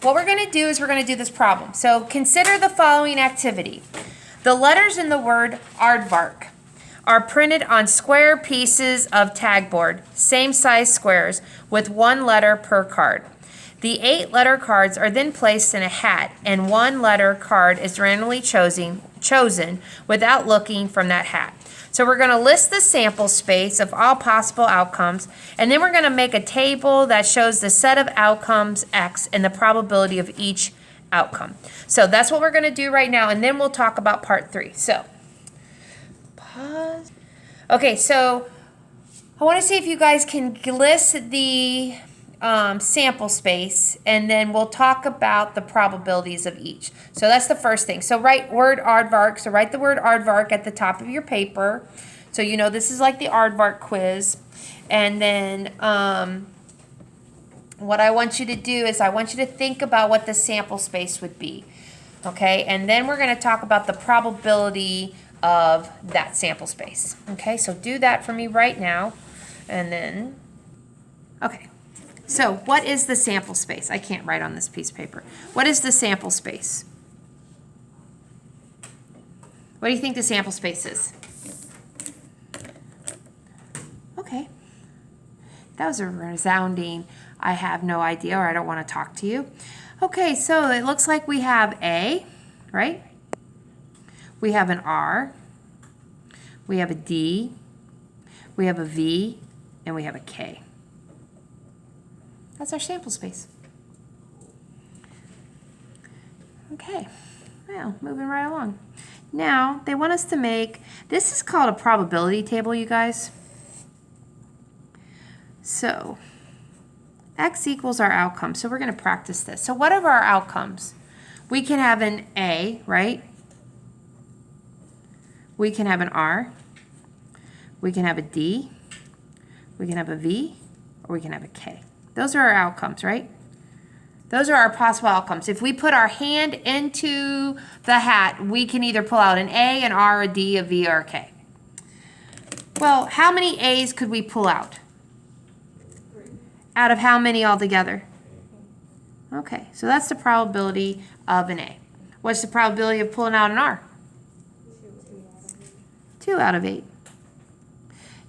what we're going to do is we're going to do this problem. So consider the following activity. The letters in the word aardvark are printed on square pieces of tagboard, same size squares, with 1 letter per card. The 8-letter cards are then placed in a hat, and 1-letter card is randomly chosen without looking from that hat. So we're going to list the sample space of all possible outcomes, and then we're going to make a table that shows the set of outcomes X and the probability of each outcome. So that's what we're going to do right now, and then we'll talk about part 3. So, pause. Okay, so I want to see if you guys can list the sample space, and then we'll talk about the probabilities of each. So that's the first thing. So write word aardvark. So write the word aardvark at the top of your paper. So you know this is like the aardvark quiz. And then what I want you to do is I want you to think about what the sample space would be. Okay, and then we're going to talk about the probability of that sample space. Okay, so do that for me right now. And then, okay. So what is the sample space? I can't write on this piece of paper. What is the sample space? What do you think the sample space is? Okay. That was a resounding, I have no idea, or I don't want to talk to you. Okay, so it looks like we have A, right? We have an R. We have a D. We have a V. And we have a K. That's our sample space. Okay, well, moving right along. Now, they want us to make, this is called a probability table, you guys. So, X equals our outcome. So we're going to practice this. So what are our outcomes? We can have an A, right? We can have an R. We can have a D. We can have a V. Or we can have a K. Those are our outcomes, right? Those are our possible outcomes. If we put our hand into the hat, we can either pull out an A, an R, a D, a V, or a K. Well, how many A's could we pull out? 3. Out of how many altogether? Okay, so that's the probability of an A. What's the probability of pulling out an R? 2 out of 8.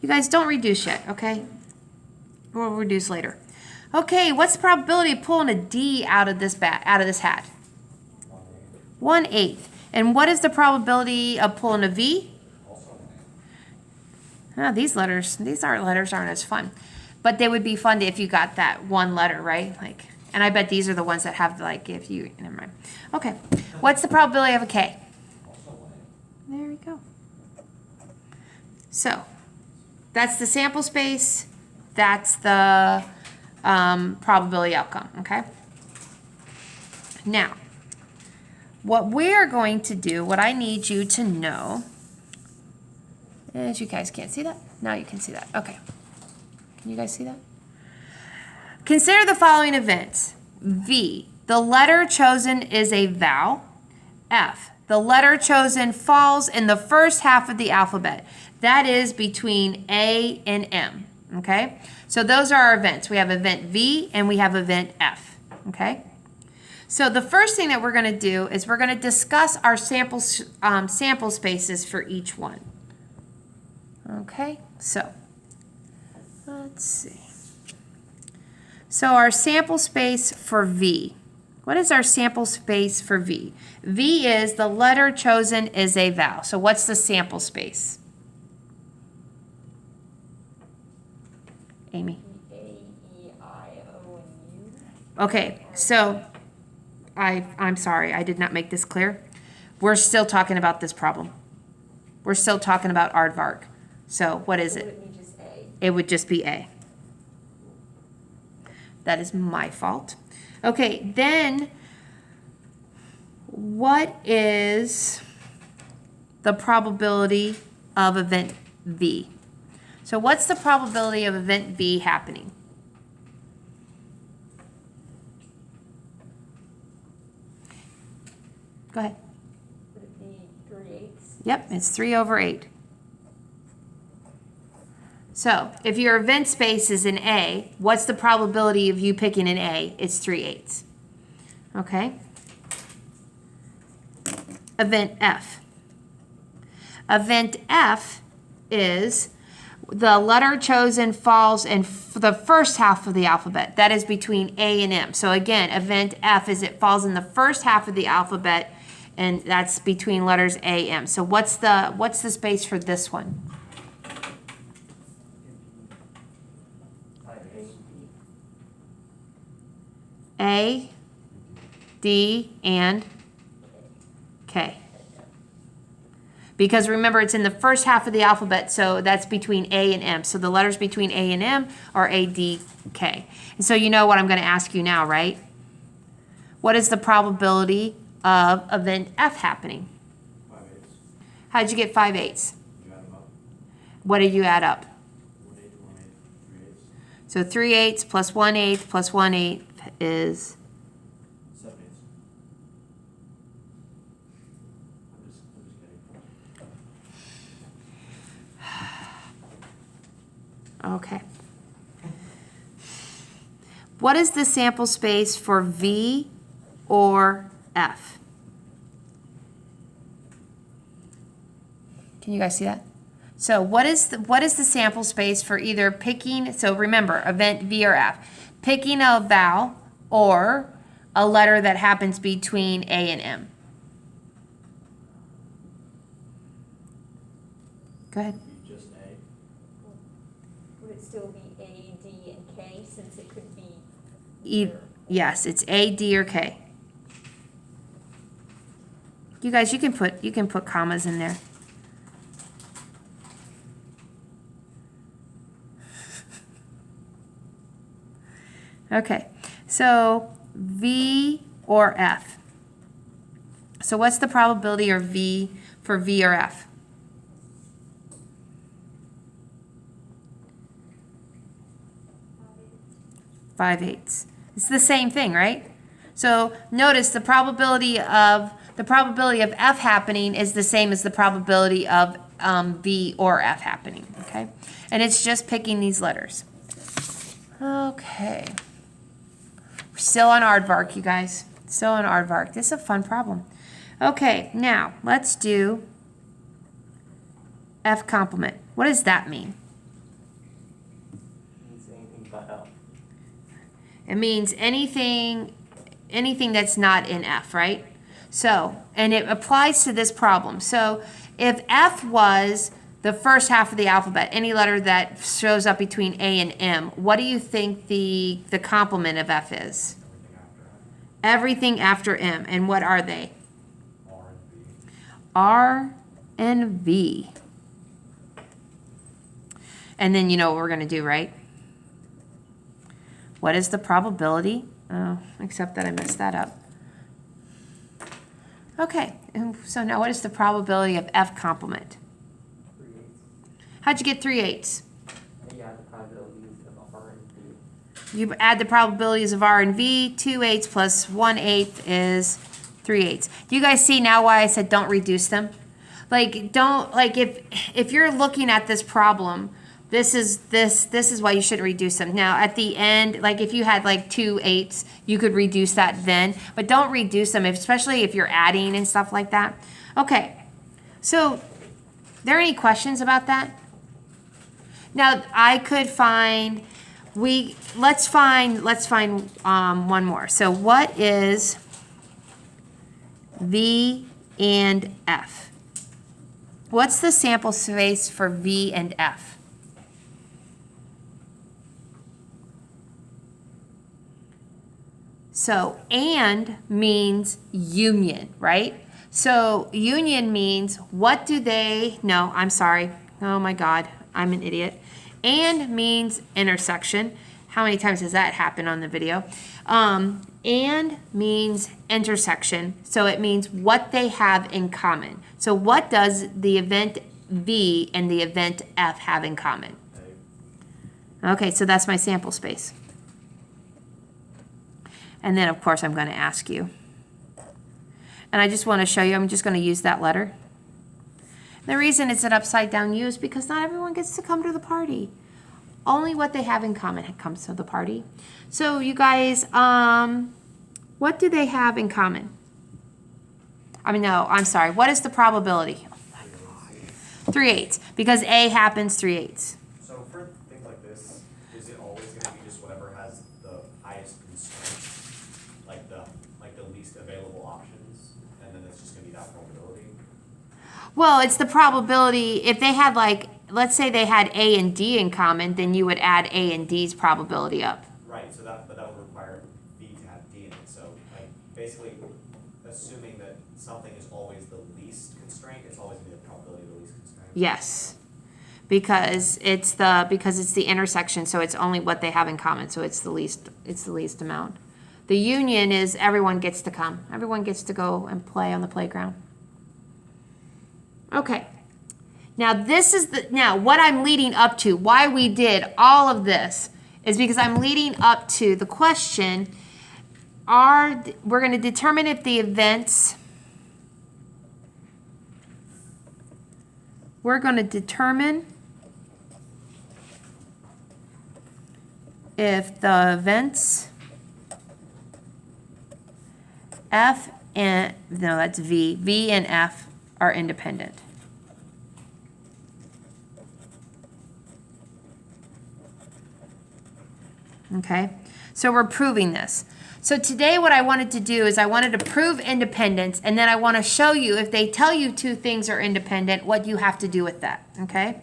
You guys don't reduce yet, okay? We'll reduce later. Okay, what's the probability of pulling a D out of this hat? 1/8. And what is the probability of pulling a V? These letters aren't as fun. But they would be fun if you got that one letter, right? Like, and I bet these are the ones that have like if you never mind. Okay. What's the probability of a K? There we go. So, that's the sample space. That's the probability outcome, okay? Now, what we're going to do, what I need you to know, is you guys can't see that? Now you can see that. Okay. Can you guys see that? Consider the following events. V, the letter chosen is a vowel. F, the letter chosen falls in the first half of the alphabet. That is between A and M, okay? So those are our events. We have event V and we have event F, okay? So the first thing that we're going to do is we're going to discuss our sample spaces for each one. Okay, so let's see. So our sample space for V. What is our sample space for V? V is the letter chosen is a vowel. So what's the sample space? Amy. A, E, I, O, and U. Okay, so I'm sorry, I did not make this clear. We're still talking about this problem. We're still talking about aardvark. So what is Would it? it be just A? It would just be A. That is my fault. Okay, then what is the probability of event V? So what's the probability of event V happening? Go ahead. Would it be 3/8? Yep, it's 3/8. So if your event space is an A, what's the probability of you picking an A? It's 3/8. Okay? Event F. Event F is the letter chosen falls in the first half of the alphabet. That is between A and M. So again, event F is it falls in the first half of the alphabet, and that's between letters A, M. So what's the space for this one? A, D, and K. Because remember, it's in the first half of the alphabet, so that's between A and M. So the letters between A and M are A, D, K. And so you know what I'm going to ask you now, right? What is the probability of event F happening? 5/8. How'd you get 5/8? You add them up. What did you add up? 1/8, 1/8, 3/8, So 3/8 plus 1/8 plus 1/8 is 7/8. I'm just kidding. okay. What is the sample space for V or F? Can you guys see that? So what is the sample space for either picking, so remember, event V or F, picking a vowel or a letter that happens between A and M? Go ahead. Be just A. Would it still be A, D, and K since it could be Yes, it's A, D, or K. You guys, you can put commas in there. Okay, so V or F. So what's the probability of V for V or F? Five-eighths. It's the same thing, right? So notice the probability of F happening is the same as the probability of V or F happening, okay? And it's just picking these letters. Okay. We're still on aardvark, you guys. Still on aardvark. This is a fun problem. Okay, now let's do F complement. What does that mean? Means anything but L. It means anything that's not in F, right? So, and it applies to this problem. So if F was the first half of the alphabet, any letter that shows up between A and M, what do you think the complement of F is? Everything after Everything after M. And what are they? R and R V. and V. And then you know what we're going to do, right? What is the probability? Oh, except that I messed that up. Okay, so now what is the probability of F complement? 3/8. How'd you get 3/8? You add the probabilities of R and V. You add the probabilities of R and V. 2/8 plus 1/8 is 3/8. Do you guys see now why I said don't reduce them? Like don't, like if you're looking at this problem, this is why you shouldn't reduce them. Now at the end, like if you had like 2/8, you could reduce that then, but don't reduce them, especially if you're adding and stuff like that. Okay, so there any questions about that? Now I could find, let's find one more. So what is V and F? What's the sample space for V and F? So and means union, right? So union means what do they, no, I'm sorry. Oh my God, I'm an idiot. And means intersection. How many times does that happen on the video? And means intersection. So it means what they have in common. So what does the event V and the event F have in common? A. Okay, so that's my sample space. And then, of course, I'm going to ask you. And I just want to show you, I'm just going to use that letter. The reason it's an upside down U is because not everyone gets to come to the party. Only what they have in common comes to the party. So you guys, What do they have in common? I mean, no, I'm sorry. What is the probability? 3/8, because A happens 3/8. So for things like this, is it always gonna be just whatever has the highest constraint, like the least available options, and then it's just gonna be that probability? Well, it's the probability, if they had like, let's say they had A and D in common, then you would add A and D's probability up. Right, so but that would require B to have D in it, so like basically assuming that something is always the least constraint, it's always gonna be the probability of the least constraint. Yes, because it's the intersection, so it's only what they have in common, so it's the least amount. The union is everyone gets to come. Everyone gets to go and play on the playground. Okay. Now now what I'm leading up to, why we did all of this, is because I'm leading up to the question, we're going to determine if the events, we're going to determine if the events F and, no, that's V and F are independent. Okay, so we're proving this. So today what I wanted to do is I wanted to prove independence, and then I want to show you if they tell you two things are independent, what you have to do with that, okay?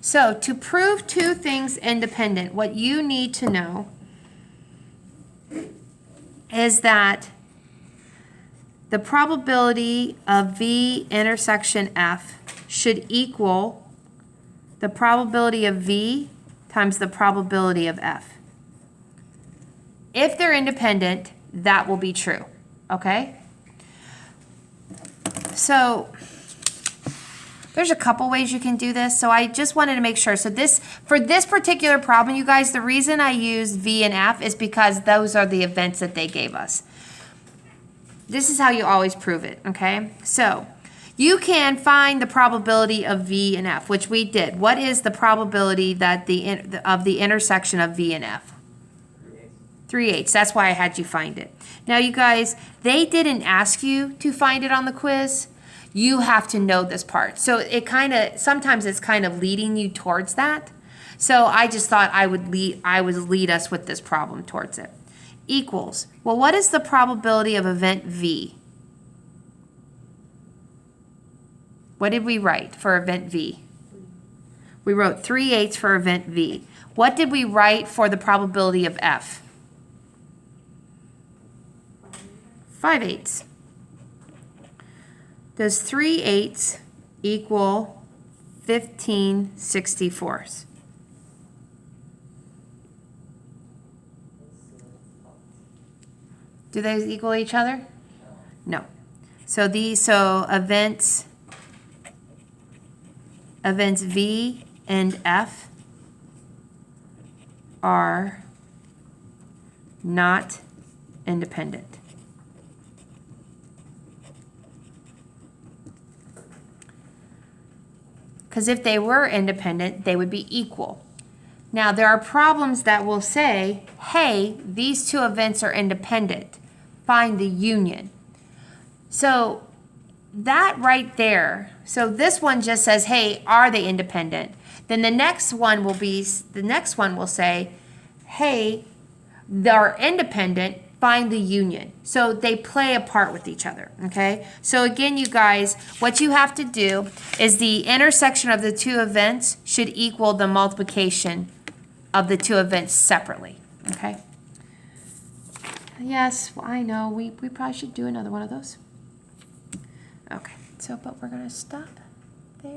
So to prove two things independent, what you need to know is that the probability of V intersection F should equal the probability of V times the probability of F. If they're independent, that will be true, okay? So there's a couple ways you can do this, so I just wanted to make sure. So for this particular problem, you guys, the reason I use V and F is because those are the events that they gave us. This is how you always prove it, okay? So you can find the probability of V and F, which we did. What is the probability that of the intersection of V and F? 3/8. That's why I had you find it. Now, you guys, they didn't ask you to find it on the quiz. You have to know this part. So sometimes it's kind of leading you towards that. So I just thought I would lead us with this problem towards it. Equals. Well, what is the probability of event V? What did we write for event V? We wrote 3/8 for event V. What did we write for the probability of F? 5/8. Does 3/8 equal 15/64? Do they equal each other? No. So events V and F are not independent. Because if they were independent, they would be equal. Now, there are problems that will say, hey, these two events are independent. Find the union. So that right there, so this one just says, hey, are they independent? Then the next one will say, hey, they're independent, find the union. So they play a part with each other, okay? So again, you guys, what you have to do is the intersection of the two events should equal the multiplication of the two events separately, okay? Yes, I know, we probably should do another one of those. Okay, so, but we're gonna stop.